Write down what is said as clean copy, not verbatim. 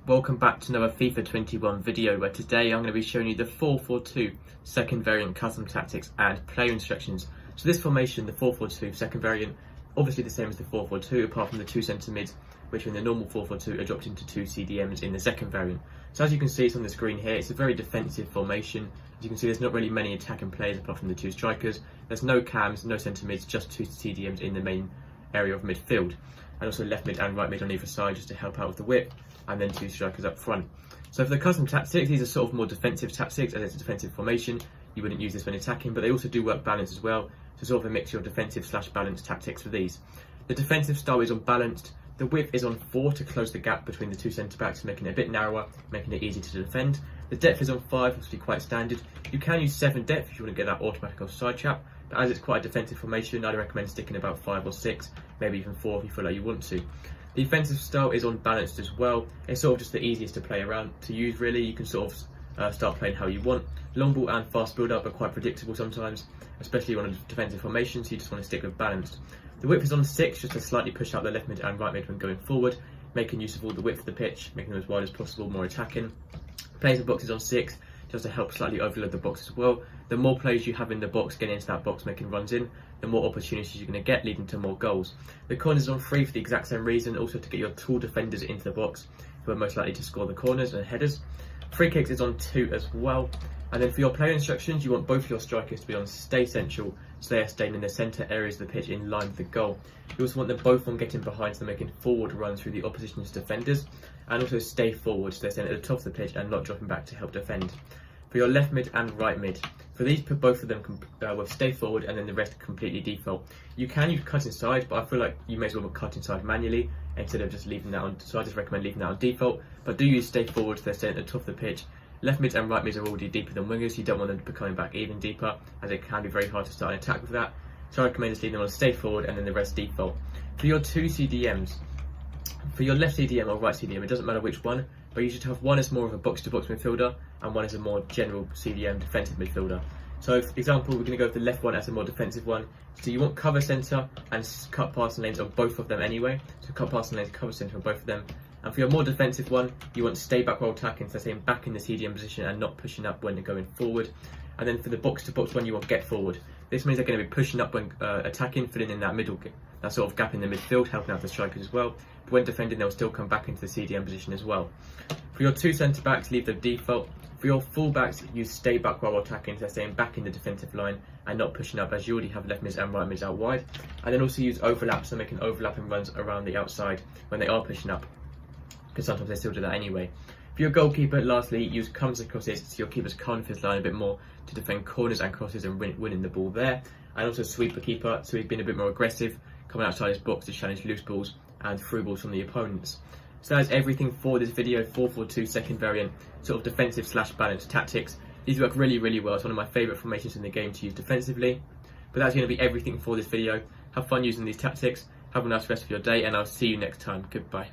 welcome back to another FIFA 21 video where today I'm going to be showing you the 4-4-2 second variant custom tactics and player instructions. So this formation, the 4-4-2 second variant, obviously the same as the 4-4-2 apart from the two centre mids, which in the normal 4-4-2 are dropped into two CDMs in the second variant. So as you can see, it's on the screen here, it's a very defensive formation. As you can see, there's not really many attacking players apart from the two strikers. There's no cams, no centre mids, just two CDMs in the main area of midfield, and also left mid and right mid on either side just to help out with the width, and then two strikers up front. So for the custom tactics, these are sort of more defensive tactics, as it's a defensive formation. You wouldn't use this when attacking, but they also do work balanced as well, so sort of a mixture of defensive / balanced tactics for these. The defensive style is unbalanced. The width is on 4 to close the gap between the two centre backs, making it a bit narrower, making it easy to defend. The depth is on 5, obviously quite standard. You can use 7 depth if you want to get that automatic offside trap, but as it's quite a defensive formation, I'd recommend sticking about 5 or 6, maybe even 4 if you feel like you want to. The defensive style is unbalanced as well. It's sort of just the easiest to play around, to use really. You can sort of start playing how you want. Long ball and fast build up are quite predictable sometimes, especially on a defensive formation, so you just want to stick with balanced. The width is on 6, just to slightly push out the left mid and right mid when going forward, making use of all the width of the pitch, making them as wide as possible, more attacking. Players in boxes on 6, just to help slightly overload the box as well. The more players you have in the box getting into that box making runs in, the more opportunities you're going to get, leading to more goals. The corners on 3 for the exact same reason, also to get your tall defenders into the box, who are most likely to score the corners and headers. Free kicks is on 2 as well. And then for your player instructions, you want both your strikers to be on stay central, so they are staying in the centre areas of the pitch in line with the goal. You also want them both on getting behind, so they're making forward runs through the opposition's defenders, and also stay forward, so they're staying at the top of the pitch and not dropping back to help defend. For your left mid and right mid, for these, put both of them with stay forward and then the rest completely default. You can use cut inside, but I feel like you may as well cut inside manually instead of just leaving that on, so I just recommend leaving that on default. But do use stay forward, so they're staying at the top of the pitch. Left mids and right mids are already deeper than wingers, you don't want them to be coming back even deeper, as it can be very hard to start an attack with that. So I recommend just leaving them on stay forward and then the rest default. For your two CDMs, for your left CDM or right CDM, it doesn't matter which one, but you should have one as more of a box-to-box midfielder and one as a more general CDM defensive midfielder. So for example, we're going to go with the left one as a more defensive one. So you want cover centre and cut passing lanes on both of them anyway. So cut passing lanes, cover centre on both of them. And for your more defensive one, you want to stay back while attacking, so staying back in the CDM position and not pushing up when they're going forward. And then for the box-to-box one, you want get forward. This means they're going to be pushing up when attacking, filling in that middle, that sort of gap in the midfield, helping out the strikers as well. But when defending, they'll still come back into the CDM position as well. For your two centre-backs, leave the default. For your full-backs, use stay back while attacking, so they're staying back in the defensive line and not pushing up, as you already have left mids and right mids out wide. And then also use overlaps, so making overlapping runs around the outside when they are pushing up, because sometimes they still do that anyway. For your goalkeeper, lastly, use comes and crosses, so your keepers come into his line a bit more to defend corners and crosses and winning the ball there. And also sweeper keeper, so he's been a bit more aggressive, coming outside his box to challenge loose balls and through balls from the opponents. So that's everything for this video, 4-4-2 second variant, sort of defensive / balanced tactics. These work really, really well. It's one of my favourite formations in the game to use defensively. But that's going to be everything for this video. Have fun using these tactics, have a nice rest of your day, and I'll see you next time. Goodbye.